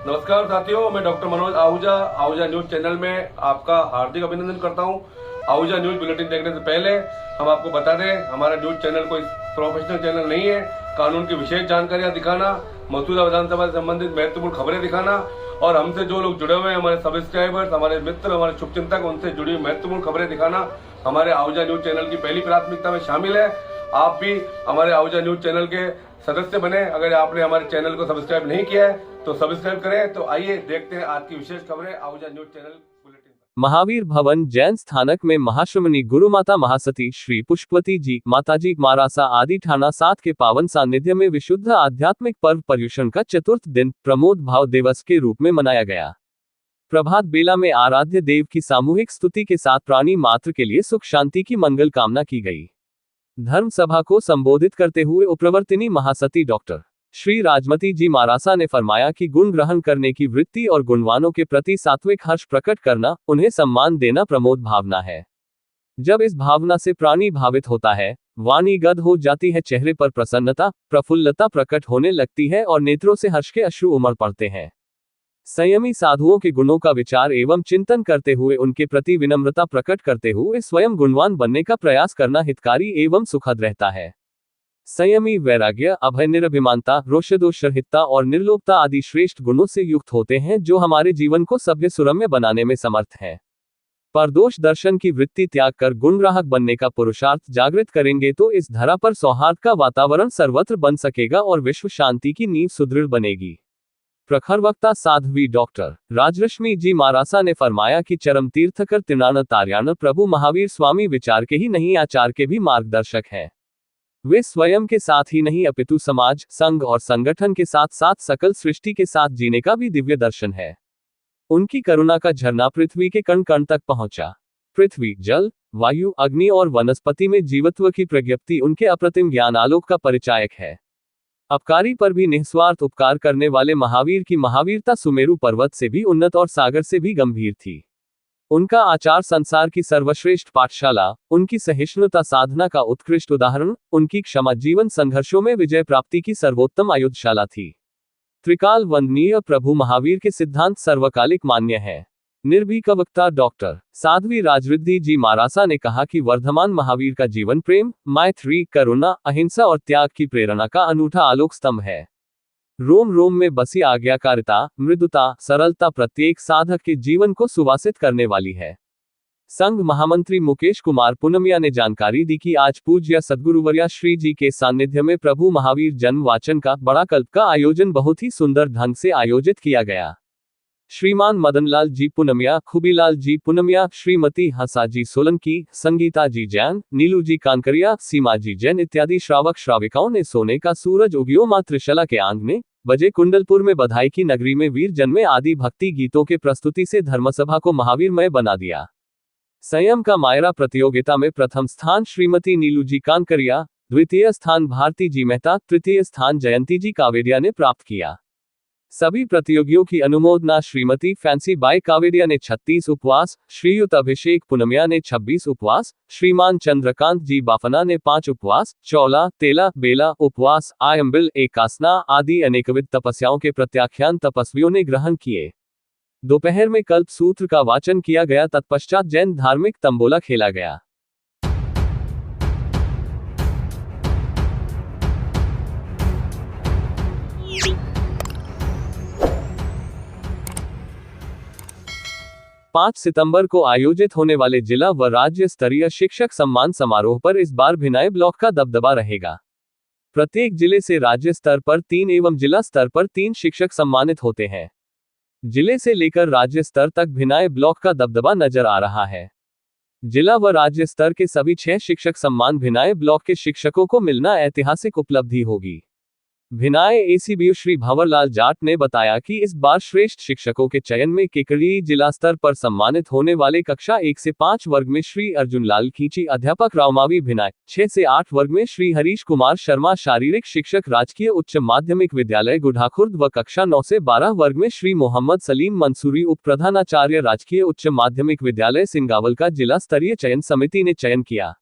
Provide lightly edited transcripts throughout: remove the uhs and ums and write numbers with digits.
नमस्कार साथियों, मैं doctor Manoj Ahuja Ahuja news channel में आपका हार्दिक अभिनंदन करता हूं। आहूजा न्यूज बुलेटिन देखने से पहले हम आपको बता दें, हमारा न्यूज चैनल कोई प्रोफेशनल चैनल नहीं है। कानून की विशेष जानकारियां दिखाना, मौजूदा विधानसभा से संबंधित महत्वपूर्ण खबरें दिखाना और हमसे जो लोग जुड़े हुए हैं, हमारे सब्सक्राइबर्स, हमारे मित्र, हमारे शुभचिंतक, उनसे जुड़ी हुई महत्वपूर्ण खबरें दिखाना हमारे आहूजा न्यूज चैनल की पहली प्राथमिकता में शामिल है। आप भी हमारे आहूजा न्यूज चैनल के सदस्य बने। अगर आपने हमारे चैनल को सब्सक्राइब नहीं किया है तो सब्सक्राइब करें। तो आइए देखते हैं आज की विशेष खबरें Ahuja news channel bulletin. Mahavir भवन जैन स्थानक में महाश्रमणी गुरु माता महासती श्री पुष्पवती जी माताजी मारासा आदि ठाना 7 के पावन सानिध्य में विशुद्ध आध्यात्मिक पर्व पर्युषण का चतुर्थ दिन प्रमोद भाव दिवस के रूप में मनाया गया। प्रभात बेला में आराध्य देव की सामूहिक स्तुति के साथ प्राणी मात्र के लिए सुख शांति की मंगल कामना की गई। धर्म सभा को संबोधित करते हुए उपप्रवर्तिनी महासती डॉक्टर श्री राजमती जी मारासा ने फरमाया कि गुण ग्रहण करने की वृत्ति और गुणवानों के प्रति सात्विक हर्ष प्रकट करना, उन्हें सम्मान देना प्रमोद भावना है। जब इस भावना से प्राणी भावित होता है, वाणी गद हो जाती है, चेहरे पर प्रसन्नता प्रफुल्लता प्रकट होने लगती है और नेत्रों से हर्ष के अश्रु उमड़ पड़ते हैं। संयमी साधुओं के गुणों का विचार एवं चिंतन करते हुए उनके प्रति विनम्रता प्रकट करते हुए स्वयं गुणवान बनने का प्रयास करना हितकारी एवं सुखद रहता है। संयमी वैराग्य, अभय, निरभिमानता, रोषदोषरहितता और निर्लोभता आदि श्रेष्ठ गुणों से युक्त होते हैं जो हमारे जीवन को सभ्य सुरम्य बनाने में समर्थ हैं। परदोष दर्शन की वृत्ति त्याग कर गुणग्राहक बनने का पुरुषार्थ जागृत करेंगे तो इस धरा पर सौहार्द का वातावरण सर्वत्र बन सकेगा और विश्व शांति की नींव सुदृढ़ बनेगी। प्रखर वक्ता साध्वी डॉक्टर राजरश्मि जी मारासा ने फरमाया कि चरम तीर्थकर तिनान तार्यान प्रभु महावीर स्वामी विचार के ही नहीं आचार के भी मार्गदर्शक हैं। वे स्वयं के साथ ही नहीं अपितु समाज, संघ और संगठन के साथ साथ सकल सृष्टि के साथ जीने का भी दिव्य दर्शन है। उनकी करुणा का झरना पृथ्वी के कण कण तक पहुंचा। पृथ्वी, जल, वायु, अग्नि और वनस्पति में जीवत्व की प्रज्ञप्ति उनके अप्रतिम ज्ञान आलोक का परिचायक है। अपकारी पर भी निस्वार्थ उपकार करने वाले महावीर की महावीरता सुमेरु पर्वत से भी उन्नत और सागर से भी गंभीर थी। उनका आचार संसार की सर्वश्रेष्ठ पाठशाला, उनकी सहिष्णुता साधना का उत्कृष्ट उदाहरण, उनकी क्षमा जीवन संघर्षों में विजय प्राप्ति की सर्वोत्तम आयुधशाला थी। त्रिकाल वंदनीय प्रभु महावीर के सिद्धांत सर्वकालिक मान्य है। निर्भीक वक्ता डॉक्टर साध्वी राजरिद्धि जी मारासा ने कहा कि वर्धमान महावीर का जीवन प्रेम, मैत्री, करुणा, अहिंसा और त्याग की प्रेरणा का अनूठा आलोक स्तंभ है। रोम रोम में बसी आज्ञाकारिता, मृदुता, सरलता प्रत्येक साधक के जीवन को सुवासित करने वाली है। संघ महामंत्री मुकेश कुमार पूनमिया ने जानकारी दी कि आज पूज्य सद्गुरुवर्या श्री जी के सानिध्य में प्रभु महावीर जन्म वाचन का बड़ा कल्प का आयोजन बहुत ही सुंदर ढंग से आयोजित किया गया। श्रीमान मदनलाल जी पूनमिया, खुबीलाल जी पूनमिया, श्रीमती हंसा जी सोलंकी, संगीता जी जैन, नीलू जी कानकरिया, सीमा जी जैन इत्यादि श्रावक श्राविकाओं ने सोने का सूरज उगियो मां त्रिशला के आंग में बजे कुंडलपुर में बधाई की नगरी में वीर जन्मे आदि भक्ति गीतों के प्रस्तुति से धर्मसभा को महावीरमय बना दिया। संयम का मायरा प्रतियोगिता में प्रथम स्थान श्रीमती नीलू जी कानकरिया, द्वितीय स्थान भारती जी मेहता, तृतीय स्थान जयंती जी कावेरिया ने प्राप्त किया। सभी प्रतियोगियों की अनुमोदना श्रीमती फैंसी बाई कावेरिया ने 36 उपवास, श्रीयुत अभिषेक पूनमिया ने 26 उपवास, श्रीमान चंद्रकांत जी बाफना ने 5 उपवास, चौला, तेला, बेला उपवास, आयम्बिल, एकासना आदि अनेकविध तपस्याओं के प्रत्याख्यान तपस्वियों ने ग्रहण किए। दोपहर में कल्प सूत्र का वाचन किया गया। तत्पश्चात जैन धार्मिक तंबोला खेला गया। पाँच सितंबर को आयोजित होने वाले जिला व राज्य स्तरीय शिक्षक सम्मान समारोह पर इस बार भिनाई ब्लॉक का दबदबा रहेगा। प्रत्येक जिले से राज्य स्तर पर 3 एवं जिला स्तर पर 3 शिक्षक सम्मानित होते हैं। जिले से लेकर राज्य स्तर तक भिनाई ब्लॉक का दबदबा नजर आ रहा है। जिला व राज्य स्तर के सभी 6 शिक्षक सम्मान भिनाई ब्लॉक के शिक्षकों को मिलना ऐतिहासिक उपलब्धि होगी। भिनाई एसीबीओ श्री भंवरलाल जाट ने बताया कि इस बार श्रेष्ठ शिक्षकों के चयन में केकड़ी जिला स्तर पर सम्मानित होने वाले कक्षा 1 से 5 वर्ग में श्री अर्जुन लाल खींची अध्यापक रावमावी भिनाई, 6 से 8 वर्ग में श्री हरीश कुमार शर्मा शारीरिक शिक्षक राजकीय उच्च माध्यमिक विद्यालय गुढ़ाखुर्द व कक्षा 9 से 12 वर्ग में श्री मोहम्मद सलीम मंसूरी उप प्रधानाचार्य राजकीय उच्च माध्यमिक विद्यालय सिंगावल का जिला स्तरीय चयन समिति ने चयन किया।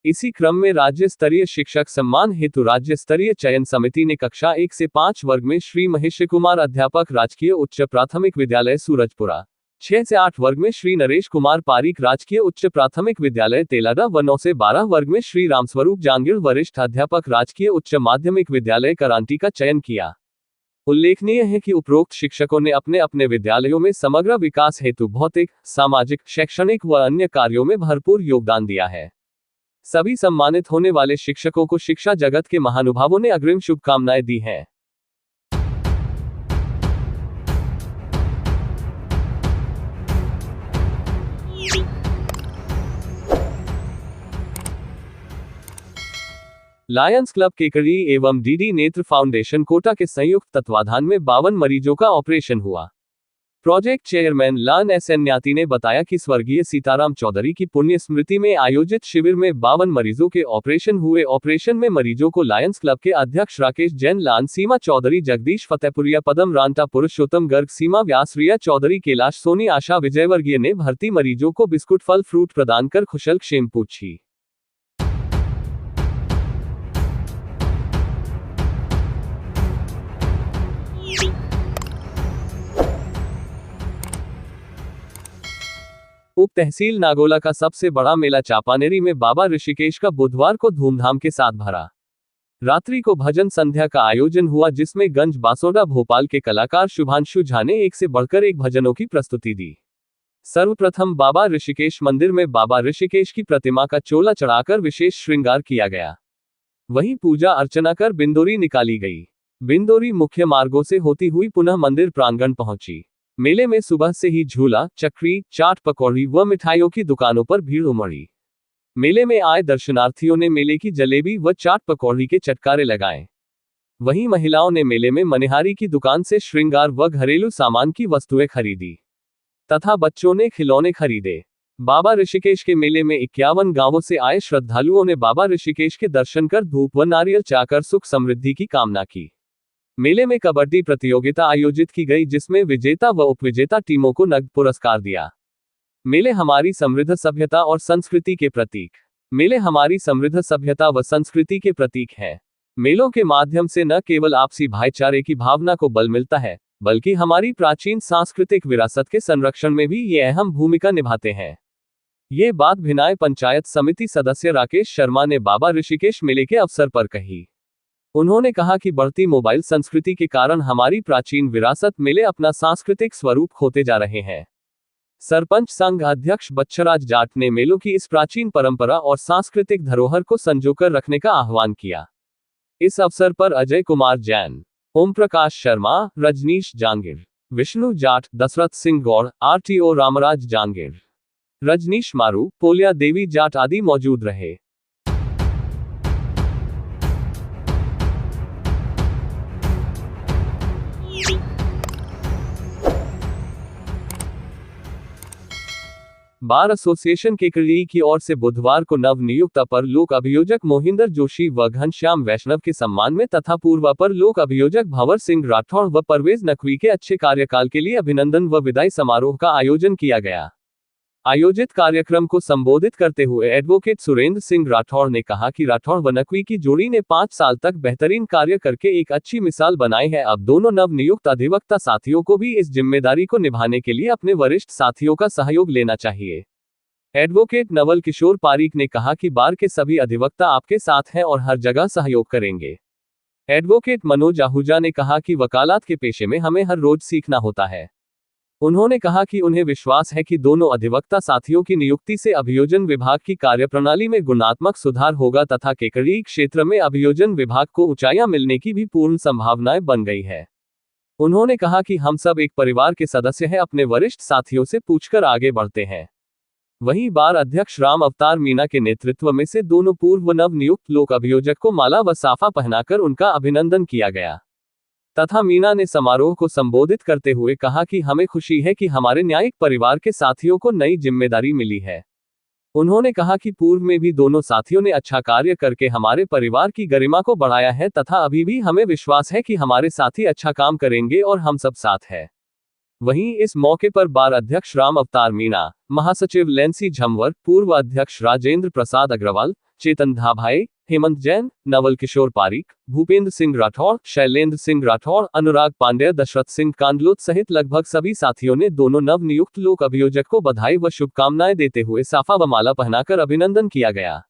इसी क्रम में राज्य स्तरीय शिक्षक सम्मान हेतु राज्य स्तरीय चयन समिति ने कक्षा 1 से 5 वर्ग में श्री महेश कुमार अध्यापक राजकीय उच्च प्राथमिक विद्यालय सूरजपुरा, 6 से 8 वर्ग में श्री नरेश कुमार पारीक राजकीय उच्च प्राथमिक विद्यालय तेलादा व 9 से 12 वर्ग में श्री रामस्वरूप जांगिड़ वरिष्ठ अध्यापक राजकीय उच्च माध्यमिक विद्यालय करांटी का चयन किया। उल्लेखनीय है कि उपरोक्त शिक्षकों ने अपने अपने विद्यालयों में समग्र विकास हेतु भौतिक, सामाजिक, शैक्षणिक व अन्य कार्यों में भरपूर योगदान दिया है। सभी सम्मानित होने वाले शिक्षकों को शिक्षा जगत के महानुभावों ने अग्रिम शुभकामनाएं दी हैं। लायंस क्लब केकड़ी एवं डीडी नेत्र फाउंडेशन कोटा के संयुक्त तत्वाधान में 52 मरीजों का ऑपरेशन हुआ। प्रोजेक्ट चेयरमैन लान एस न्याती ने बताया कि स्वर्गीय सीताराम चौधरी की पुण्य स्मृति में आयोजित शिविर में 52 मरीजों के ऑपरेशन हुए। ऑपरेशन में मरीजों को लायंस क्लब के अध्यक्ष राकेश जैन, लान सीमा चौधरी, जगदीश फतेहपुरिया, पदम रांटा, पुरुषोत्तम गर्ग, सीमा व्यास, रिया चौधरी, कैलाश सोनी, आशा विजयवर्गीय ने भर्ती मरीजों को बिस्कुट, फल फ्रूट प्रदान कर खुशलक्षेम पूछी। उप तहसील नागोला का सबसे बड़ा मेला चापानेरी में बाबा ऋषिकेश का बुधवार को धूमधाम के साथ भरा। रात्रि को भजन संध्या का आयोजन हुआ, जिसमें गंज बासोडा भोपाल के कलाकार शुभांशु झा ने एक से बढ़कर एक भजनों की प्रस्तुति दी। सर्वप्रथम बाबा ऋषिकेश मंदिर में बाबा ऋषिकेश की प्रतिमा का चोला चढ़ाकर विशेष श्रृंगार किया गया। वहीं पूजा अर्चना कर बिंदोरी निकाली गई। बिंदोरी मुख्य मार्गों से होती हुई पुनः मंदिर प्रांगण पहुंची। मेले में सुबह से ही झूला, चक्री, चाट, पकौड़ी व मिठाइयों की दुकानों पर भीड़ उमड़ी। मेले में आए दर्शनार्थियों ने मेले की जलेबी व चाट पकौड़ी के चटकारे लगाए। वहीं महिलाओं ने मेले में मनिहारी की दुकान से श्रृंगार व घरेलू सामान की वस्तुएं खरीदी तथा बच्चों ने खिलौने खरीदे। बाबा ऋषिकेश के मेले में 51 गांवों से आए श्रद्धालुओं ने बाबा ऋषिकेश के दर्शन कर धूप व नारियल चाकर सुख समृद्धि की कामना की। मेले में कबड्डी प्रतियोगिता आयोजित की गई, जिसमें विजेता व उपविजेता टीमों को नगद पुरस्कार दिया। मेले हमारी समृद्ध सभ्यता और संस्कृति के प्रतीक। मेले हमारी समृद्ध सभ्यता व संस्कृति के प्रतीक है। मेलों के माध्यम से न केवल आपसी भाईचारे की भावना को बल मिलता है, बल्कि हमारी प्राचीन सांस्कृतिक विरासत के संरक्षण में भी ये अहम भूमिका निभाते हैं। ये बात भिनाय पंचायत समिति सदस्य राकेश शर्मा ने बाबा ऋषिकेश मेले के अवसर पर कही। उन्होंने कहा कि बढ़ती मोबाइल संस्कृति के कारण हमारी प्राचीन विरासत, मेले अपना सांस्कृतिक स्वरूप खोते जा रहे हैं। सरपंच संघ अध्यक्ष बच्चराज जाट ने मेलों की इस प्राचीन परंपरा और सांस्कृतिक धरोहर को संजोकर रखने का आह्वान किया। इस अवसर पर अजय कुमार जैन, ओम प्रकाश शर्मा, रजनीश जांगिड़, विष्णु जाट, दशरथ सिंह गौड़, RTO रामराज जांगिड़, रजनीश मारू, पोलिया देवी जाट आदि मौजूद रहे। बार एसोसिएशन केकड़ी की ओर से बुधवार को नव नियुक्त अपर लोक अभियोजक मोहिंदर जोशी व घनश्याम वैष्णव के सम्मान में तथा पूर्व अपर लोक अभियोजक भंवर सिंह राठौड़ व परवेज नकवी के अच्छे कार्यकाल के लिए अभिनंदन व विदाई समारोह का आयोजन किया गया। आयोजित कार्यक्रम को संबोधित करते हुए एडवोकेट सुरेंद्र सिंह राठौड़ ने कहा कि राठौड़ व नकवी की जोड़ी ने 5 साल तक बेहतरीन कार्य करके एक अच्छी मिसाल बनाई है। अब दोनों नवनियुक्त अधिवक्ता साथियों को भी इस जिम्मेदारी को निभाने के लिए अपने वरिष्ठ साथियों का सहयोग लेना चाहिए। एडवोकेट नवल किशोर पारीक ने कहा कि बार के सभी अधिवक्ता आपके साथ हैं और हर जगह सहयोग करेंगे। एडवोकेट मनोज आहूजा ने कहा कि वकालत के पेशे में हमें हर रोज सीखना होता है। उन्होंने कहा कि उन्हें विश्वास है कि दोनों अधिवक्ता साथियों की नियुक्ति से अभियोजन विभाग की कार्यप्रणाली में गुणात्मक सुधार होगा तथा केकड़ी क्षेत्र में अभियोजन विभाग को ऊंचाइयां मिलने की भी पूर्ण संभावनाएं बन गई है। उन्होंने कहा कि हम सब एक परिवार के सदस्य हैं, अपने वरिष्ठ साथियों से पूछकर आगे बढ़ते हैं। वहीं बार अध्यक्ष राम अवतार मीणा के नेतृत्व में से दोनों पूर्व नव नियुक्त लोक अभियोजक को माला व साफा पहनाकर उनका अभिनंदन किया गया तथा मीणा ने समारोह को संबोधित करते हुए कहा कि हमें खुशी है कि हमारे न्यायिक परिवार के साथियों को नई जिम्मेदारी मिली है। उन्होंने कहा कि पूर्व में भी दोनों साथियों ने अच्छा कार्य करके हमारे परिवार की गरिमा को बढ़ाया है तथा अभी भी हमें विश्वास है कि हमारे साथी अच्छा काम करेंगे और हम सब साथ हैं। वहीं इस मौके पर बार अध्यक्ष राम अवतार मीणा, महासचिव लेंसी झंवर, पूर्व अध्यक्ष राजेंद्र प्रसाद अग्रवाल, चेतन धाभाए, हेमंत जैन, नवल किशोर पारीक, भूपेंद्र सिंह राठौड़, शैलेंद्र सिंह राठौड़, अनुराग पांडेय, दशरथ सिंह कांडलोत सहित लगभग सभी साथियों ने दोनों नव नियुक्त लोक अभियोजक को बधाई व शुभकामनाएं देते हुए साफा व माला पहनाकर अभिनंदन किया गया।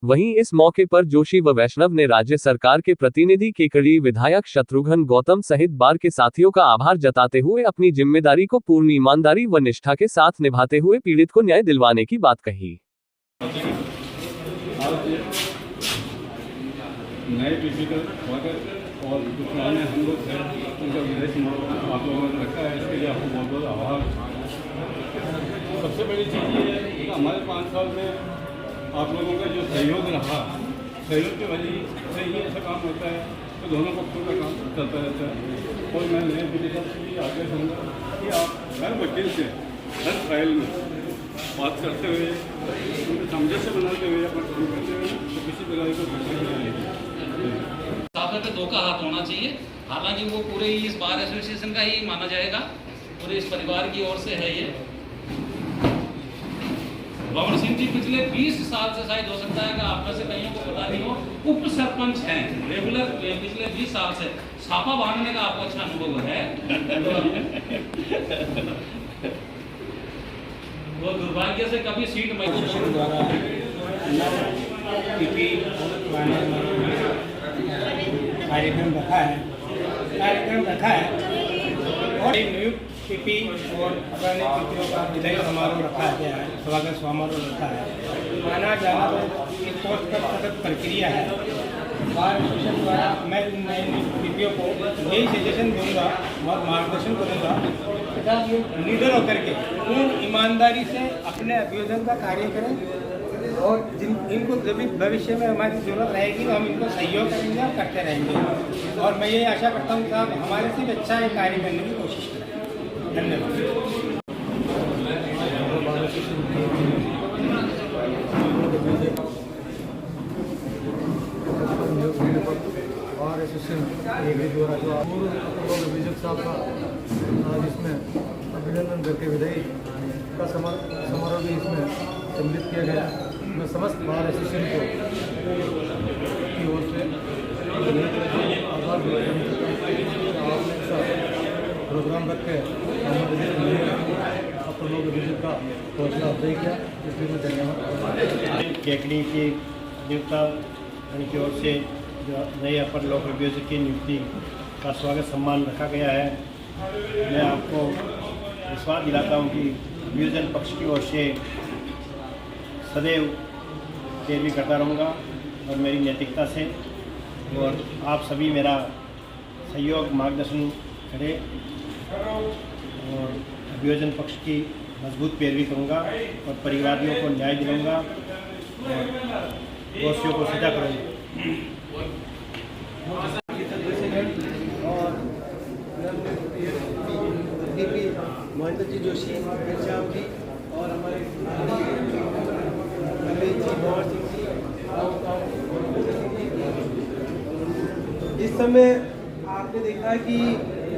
वहीं इस मौके पर जोशी व वैष्णव ने राज्य सरकार के प्रतिनिधि केकड़ी विधायक शत्रुघ्न गौतम सहित बार के साथियों का आभार जताते हुए अपनी जिम्मेदारी को पूर्ण ईमानदारी व निष्ठा के साथ निभाते हुए पीड़ित को न्याय दिलवाने की बात कही। नए पीपी का स्वागत और जो पुराने हम लोग हैं उनका विदेश आप लोगों ने रखा है, इसके लिए आपको बहुत बहुत आभार। सबसे बड़ी चीज़ ये है कि हमारे 5 साल में आप लोगों का जो सहयोग रहा, सहयोग की वजह से ही ऐसा काम होता है, तो दोनों पक्षों का काम चलता रहता है। और मैं नए पीपी का आगे कहूँगा कि आप हर वकील से हर फाइल में बात करते हुए उनको समझे से बनाते हुए अपना काम करते हुए तो किसी प्रकार को परेशानी नहीं आएगी। साथ में 2 का हाथ होना चाहिए। हालांकि वो पूरे इस बार एसोसिएशन का ही माना जाएगा, पूरे इस परिवार की ओर से है ये। भंवर सिंह जी पिछले 20 साल से शायद हो सकता है कि आप में से कईयों को पता नहीं हो, उप सरपंच हैं रेगुलर पिछले 20 साल से। छापा बांधने का आपको अच्छा अनुभव है। वो दुर्भाग्य से कभी सीट द्वारा कार्यक्रम रखा है और नियुक्त पीपी और पुराने पीपीओ का विदाई समारोह रखा गया है, स्वागत समारोह रखा है। माना जाना तो एक पोस्ट पर सतत प्रक्रिया है। बार एसोसिएशन द्वारा मैं इन नए पीपीओ को यही सजेशन दूंगा और मार्गदर्शन करूंगा तथा ये लीडर होकर के पूर्ण ईमानदारी से अपने अभियोजन का कार्य करें और इनको जब भी भविष्य में हमारी ज़रूरत रहेगी तो हम इनको सहयोग करेंगे और करते रहेंगे। और मैं ये आशा करता हूँ साहब हमारे से भी अच्छा एक कार्य करने की कोशिश करें। धन्यवाद। और एसोसिएशन द्वारा जो पूर्व अभियोजक साहब का आज इसमें अभिनंदन करके विदाई का समारोह भी इसमें सम्मिलित किया गया। मैं समस्त बार एसोसिएशन की ओर से आभार प्रोग्राम रख के अपने लोग अभियोजक का हौसला अफजाई किया, इसलिए मैं धन्यवाद। केकड़ी की नियुक्ता की ओर से जो नए अपर लोक अभियोजक की नियुक्ति का स्वागत सम्मान रखा गया है। मैं आपको विश्वास दिलाता हूं कि अभियोजन पक्ष की ओर से सदैव पैरवी करता रहूँगा और मेरी नैतिकता से, और आप सभी मेरा सहयोग मार्गदर्शन करें और अभियोजन पक्ष की मजबूत पैरवी करूँगा और परिवारियों को न्याय दिलाऊँगा और दोषियों को सजा करूँगा। महेंद्र जी जोशी श्याम जी और हमारे इस समय आपने देखा कि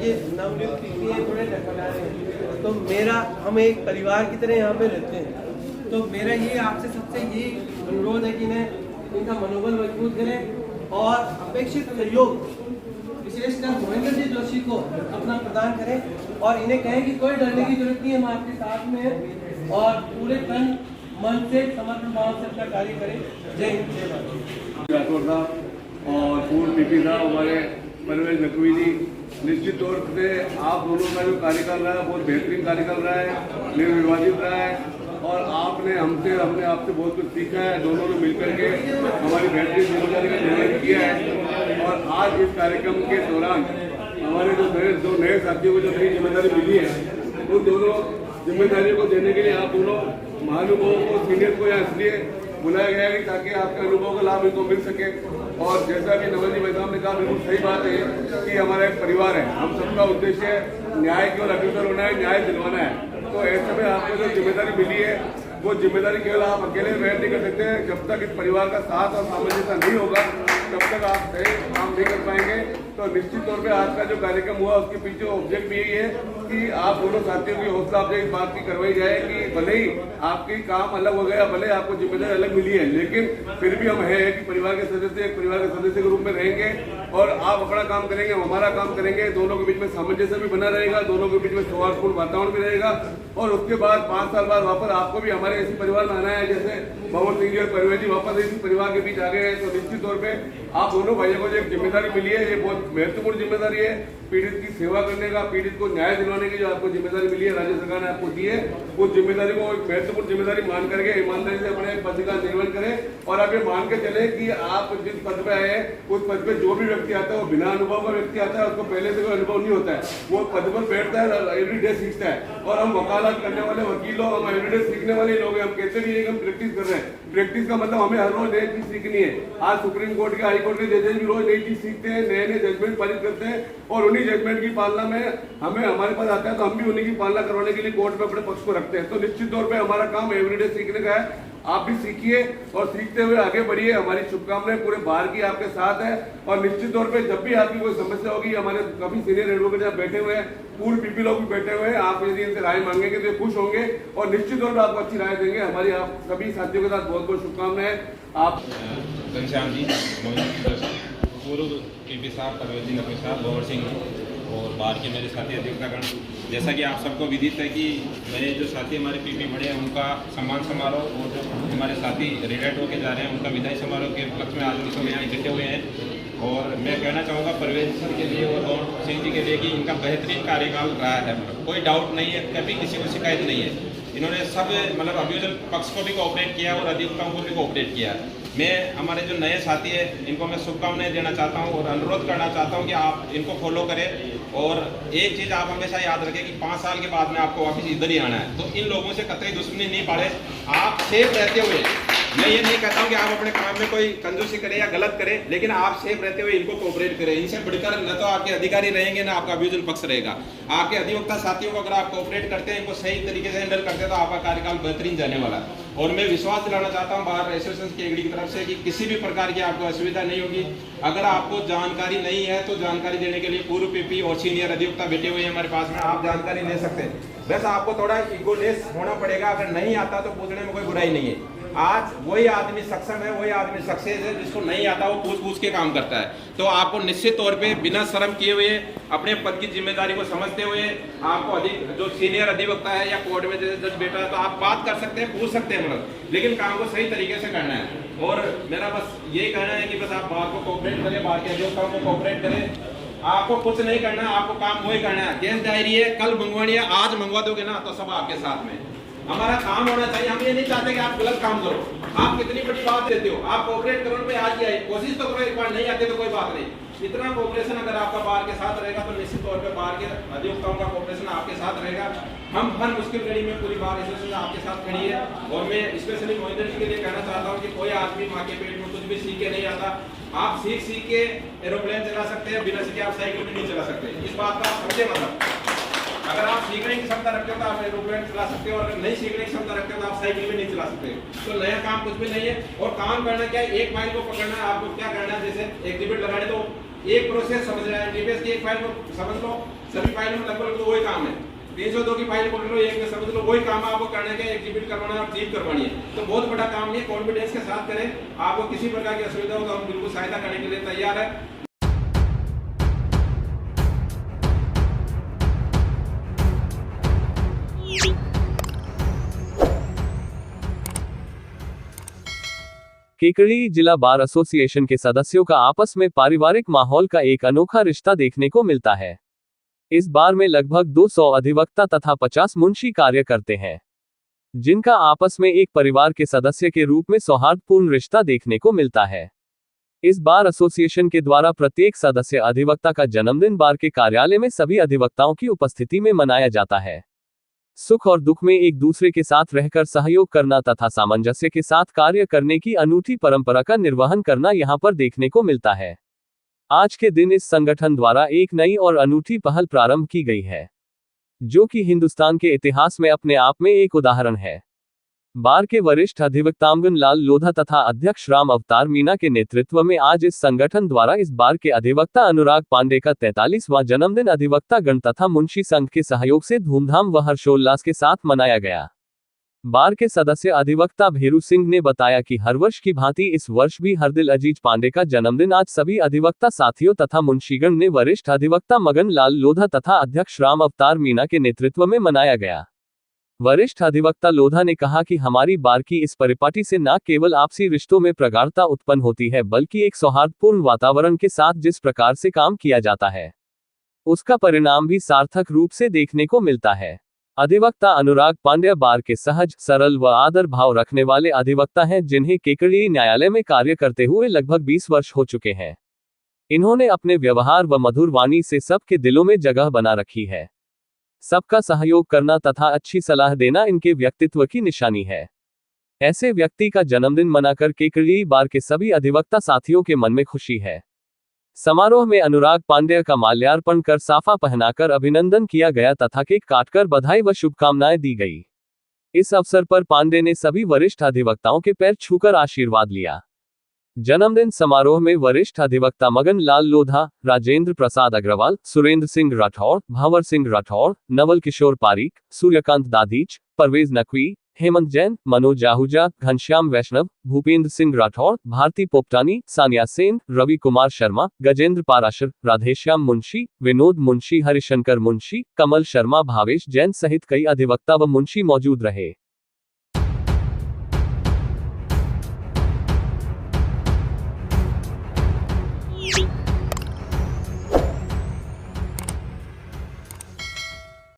ये नवनियुक्त पीपी है, थोड़े ढकलारे हैं, तो मेरा हम एक परिवार की तरह यहाँ पे रहते हैं। तो मेरा ये आपसे सबसे यही अनुरोध है कि इन्हें इनका मनोबल मजबूत करें और अपेक्षित सहयोग विशेषकर महेंद्र जी जोशी को अपना प्रदान करें और इन्हें कहें कि कोई डरने की जरूरत नहीं है, हम आपके साथ में हैं और पूरे तन मन से समर्पण भाव से अपना कार्य करें। जय हिंद, जय भारत। राठौर साहब और पूर्व पीपी साहब हमारे परवेज नकवी जी, निश्चित तौर से आप दोनों का जो कार्यकाल रहा है बहुत बेहतरीन कार्यकाल रहा है, निर्विवादित रहा है और हमने आपसे बहुत कुछ सीखा है। दोनों ने मिलकर के हमारी बेहतरीन जिम्मेदारी का निर्वहन किया है और आज इस कार्यक्रम के दौरान हमारे जो नए साथियों को जो नई जिम्मेदारी मिली है उन दोनों जिम्मेदारियों को देने के लिए आप दोनों महानुभावों को, सीनियर को यहाँ इसलिए बुलाया गया है ताकि आपके अनुभव का लाभ इनको मिल सके। और जैसा कि नवल जी भाई साहब ने कहा, बिल्कुल सही बात है कि हमारा एक परिवार है, हम सबका उद्देश्य न्याय की ओर अग्रसर होना है, न्याय दिलवाना है। तो ऐसे में आपको जो जिम्मेदारी मिली है वो जिम्मेदारी केवल आप अकेले वहन नहीं कर सकते। जब तक इस परिवार का साथ और सामंजस्य नहीं होगा तब तक आप सही काम नहीं कर पाएंगे। तो निश्चित तौर पे आज का जो कार्यक्रम हुआ उसके पीछे ऑब्जेक्ट भी यही है कि आप दोनों साथियों की हौसला अफजाई इस बात की करवाई जाए कि भले ही आपकी काम अलग हो गया, भले आपको जिम्मेदारी अलग मिली है, लेकिन फिर भी हम है कि परिवार के सदस्य एक परिवार के सदस्य के रूप में रहेंगे और आप अपना काम करेंगे, हम हमारा काम करेंगे। दोनों के बीच में सामंजस्य भी बना रहेगा, दोनों के बीच में सौहार्दपूर्ण वातावरण भी रहेगा। और उसके बाद 5 साल बाद वापस आपको भी हमारे इसी परिवार में आना है, जैसे भवन सिंह जी और परिवेश जी वापस इसी परिवार के बीच आ गए हैं। तो निश्चित तौर पे आप दोनों भाइयों को जो एक जिम्मेदारी मिली है, ये बहुत महत्वपूर्ण जिम्मेदारी है। पीड़ित की सेवा करने का, पीड़ित को न्याय दिलवाने की जो आपको जिम्मेदारी मिली है, राज्य सरकार ने आपको दी है, उस जिम्मेदारी को एक महत्वपूर्ण जिम्मेदारी मान करके ईमानदारी से अपने पद का निर्वहन करें। और आप ये मान के चले कि आप जिस पद पे आए हैं उस पद पे जो भी व्यक्ति आता है वो बिना अनुभव का व्यक्ति आता है, उसको पहले से कोई अनुभव नहीं होता है। वो पद पर बैठता है, एवरीडे सीखता है। और हम वकालत करने वाले वकीलों, हम एवरीडे सीखने वाले लोग हैं। हम कहते भी नहीं कि हम प्रैक्टिस कर रहे हैं। प्रैक्टिस का मतलब हमें हर रोज नई चीज सीखनी है। आज सुप्रीम कोर्ट के, हाई कोर्ट के जजेस भी रोज नई चीज सीखते हैं, नए नए जजमेंट पारित करते हैं और उन्हीं जजमेंट की पालना में हमें हमारे पास आता है तो हम भी उन्हीं की पालना करवाने के लिए कोर्ट में अपने पक्ष को रखते हैं। तो निश्चित तौर पे हमारा काम एवरीडे सीखने का है। आप भी सीखिए और सीखते हुए आगे बढ़िए। हमारी शुभकामनाएं पूरे बार की आपके साथ है। और निश्चित तौर पे जब भी आपकी कोई समस्या होगी, हमारे काफी सीनियर एडवोकेट यहाँ बैठे हुए हैं, पूर्व पीपी लोग भी बैठे हुए हैं, आप यदि इनसे राय मांगेंगे तो ये खुश होंगे और निश्चित तौर पर आपको अच्छी राय देंगे। हमारी आप सभी साथियों के साथ बहुत बहुत शुभकामनाएं। आप घनश्याम जी, पूर्व पीपी साहब, परवेज जी, नकवी साहब, भंवर सिंह जी और बाहर के मेरे साथी अधिवक्तागण, जैसा कि आप सबको विदित है कि मेरे जो साथी हमारे पीपी बड़े हैं उनका सम्मान समारोह और जो हमारे साथी रिटायर्ड होकर जा रहे हैं उनका विदाई समारोह के उपलक्ष्य में आज हम सब यहाँ इकट्ठे हुए हैं। और मैं कहना चाहूँगा परवेज सर के लिए और भंवर सिंह जी के लिए कि इनका बेहतरीन कार्यकाल रहा है, कोई डाउट नहीं है, कभी किसी को शिकायत नहीं है। इन्होंने सब मतलब अभियोजन पक्ष को भी कोऑपरेट किया और अधिवक्ताओं को भी कोऑपरेट किया। मैं हमारे जो नए साथी हैं इनको मैं शुभकामनाएं देना चाहता हूं और अनुरोध करना चाहता हूं कि आप इनको फॉलो करें। और एक चीज़ आप हमेशा याद रखें कि 5 साल के बाद में आपको वापस इधर ही आना है, तो इन लोगों से कतई दुश्मनी नहीं पाड़े। आप सेफ रहते हुए, मैं ये नहीं कहता हूँ कि आप अपने काम में कोई कंजूसी करें या गलत करें, लेकिन आप सेफ रहते हुए इनको कोऑपरेट करें। इनसे बढ़कर न तो आपके अधिकारी रहेंगे ना आपका अभियोजन पक्ष रहेगा। आपके अधिवक्ता साथियों को अगर आप कोऑपरेट करते हैं, इनको सही तरीके से हैंडल करते हैं तो आपका कार्यकाल बेहतरीन जाने वाला है। और मैं विश्वास दिलाना चाहता हूँ बार एसोसिएशन की एगडी की तरफ से कि किसी भी प्रकार की आपको असुविधा नहीं होगी। अगर आपको जानकारी नहीं है तो जानकारी देने के लिए पूर्व पीपी और सीनियर अधिवक्ता बैठे हुए हैं हमारे पास में, आप जानकारी ले सकते हैं। बस आपको थोड़ा इगोलेस होना पड़ेगा, अगर नहीं आता तो पूछने में कोई बुराई नहीं है। आज वही आदमी सक्षम है, वही आदमी सक्सेस है जिसको नहीं आता वो पूछ के काम करता है। तो आपको निश्चित तौर पे बिना शर्म किए हुए अपने पद की जिम्मेदारी को समझते हुए आपको अधिक जो सीनियर अधिवक्ता है या कोर्ट में जैसे जज बैठा है तो आप बात कर सकते हैं, पूछ सकते हैं मतलब, लेकिन काम को सही तरीके से करना है। और मेरा बस यही कहना है कि बस आप बाहर को कोऑपरेट करें, बाहर के अधिवक्ताओं को कोऑपरेट करें। आपको कुछ नहीं करना, आपको काम वही करना है। गैस डायरी है, कल मंगवानी है, आज मंगवा दोगे ना तो सब आपके साथ में। हमारा काम होना चाहिए। हम ये नहीं चाहते कि आप गलत काम करो। आप कितनी बड़ी बात देते हो, आप कोऑपरेट करो पे आज किया, कोशिश तो करो, एक बार नहीं आते तो कोई बात नहीं। इतना कोऑपरेशन अगर आपका बार के साथ रहेगा तो निश्चित तौर पे बार के अधिवक्ताओं का कोऑपरेशन आपके साथ रहेगा। हम हर मुश्किल घड़ी में पूरी बार एसोसिएशन आपके साथ खड़ी है। और मैं स्पेशली मोहिंदर जी के लिए कहना चाहता हूँ कि कोई आदमी माँ के पेट में कुछ भी सीख के नहीं आता। आप सीख के एरोप्लेन चला सकते हैं, बिना सीखे आप साइकिल भी नहीं चला सकते। इस बात का आप समझे मतलब, अगर आप सीखने की क्षमता रखते हो तो आप एरोप्लेन चला सकते हो, और अगर नहीं सीखने की क्षमता रखते हो तो आप साइकिल भी नहीं चला सकते। तो नया काम कुछ भी नहीं है। और काम करना क्या है, एक फाइल को पकड़ना है। आपको क्या करना है, जैसे एग्जिबिट लगाने तो एक प्रोसेस समझ रहा है, डीपीएस की एक फाइल को समझ लो, सभी फाइल में लगभग तो वही काम है। 302 की फाइल पकड़ लो, एक में समझ लो, वही काम आपको करने का, एग्जिबिट करवाना और चीफ करवानी है। तो बहुत बड़ा काम नहीं है, कॉन्फिडेंस के साथ करें। आपको किसी प्रकार की असुविधा हो तो हम बिल्कुल सहायता करने के लिए तैयार है। केकड़ी जिला बार एसोसिएशन के सदस्यों का आपस में पारिवारिक माहौल का एक अनोखा रिश्ता देखने को मिलता है। इस बार में लगभग 200 अधिवक्ता तथा 50 मुंशी कार्य करते हैं, जिनका आपस में एक परिवार के सदस्य के रूप में सौहार्दपूर्ण रिश्ता देखने को मिलता है। इस बार एसोसिएशन के द्वारा प्रत्येक सदस्य अधिवक्ता का जन्मदिन बार के कार्यालय में सभी अधिवक्ताओं की उपस्थिति में मनाया जाता है। सुख और दुख में एक दूसरे के साथ रहकर सहयोग करना तथा सामंजस्य के साथ कार्य करने की अनूठी परंपरा का निर्वहन करना यहां पर देखने को मिलता है। आज के दिन इस संगठन द्वारा एक नई और अनूठी पहल प्रारंभ की गई है, जो कि हिंदुस्तान के इतिहास में अपने आप में एक उदाहरण है। बार के वरिष्ठ अधिवक्तामगण लाल लोधा तथा अध्यक्ष राम अवतार मीणा के नेतृत्व में आज इस संगठन द्वारा इस बार के अधिवक्ता अनुराग पांडे का 43वां जन्मदिन अधिवक्ता गण तथा मुंशी संघ के सहयोग से धूमधाम व हर्षोल्लास के साथ मनाया गया। बार के सदस्य अधिवक्ता भेरू सिंह ने बताया कि हर वर्ष की भांति इस वर्ष भी हरदिल अजीज पांडे का जन्मदिन आज सभी अधिवक्ता साथियों तथा मुंशीगण ने वरिष्ठ अधिवक्ता मगन लाल लोधा तथा अध्यक्ष राम अवतार मीणा के नेतृत्व में मनाया गया। वरिष्ठ अधिवक्ता लोधा ने कहा कि हमारी बार की इस परिपाटी से न केवल आपसी रिश्तों में प्रगाढ़ता उत्पन्न होती है बल्कि एक सौहार्दपूर्ण वातावरण के साथ जिस प्रकार से काम किया जाता है उसका परिणाम भी सार्थक रूप से देखने को मिलता है। अधिवक्ता अनुराग पांड्या बार के सहज, सरल व आदर भाव रखने वाले अधिवक्ता हैं जिन्हें केकड़ी न्यायालय में कार्य करते हुए लगभग 20 वर्ष हो चुके हैं। इन्होंने अपने व्यवहार व मधुर वाणी से सबके दिलों में जगह बना रखी है। सबका सहयोग करना तथा अच्छी सलाह देना इनके व्यक्तित्व की निशानी है। ऐसे व्यक्ति का जन्मदिन मनाकर केकड़ी बार के सभी अधिवक्ता साथियों के मन में खुशी है। समारोह में अनुराग पांड्या का माल्यार्पण कर साफा पहनाकर अभिनंदन किया गया तथा केक काटकर बधाई व शुभकामनाएं दी गई। इस अवसर पर पांडे ने सभी वरिष्ठ अधिवक्ताओं के पैर छूकर आशीर्वाद लिया। जन्मदिन समारोह में वरिष्ठ अधिवक्ता मगन लाल लोधा, राजेंद्र प्रसाद अग्रवाल, सुरेंद्र सिंह राठौड़, भावर सिंह राठौड़, नवल किशोर पारीक, सूर्यकांत दादीच, परवेज नकवी, हेमंत जैन, मनोज आहूजा, घनश्याम वैष्णव, भूपेंद्र सिंह राठौड़, भारती पोपटानी, सानिया सेन, रवि कुमार शर्मा, गजेंद्र पाराशर, राधेश्याम मुंशी, विनोद मुंशी, हरिशंकर मुंशी, कमल शर्मा, भावेश जैन सहित कई अधिवक्ता व मुंशी मौजूद रहे।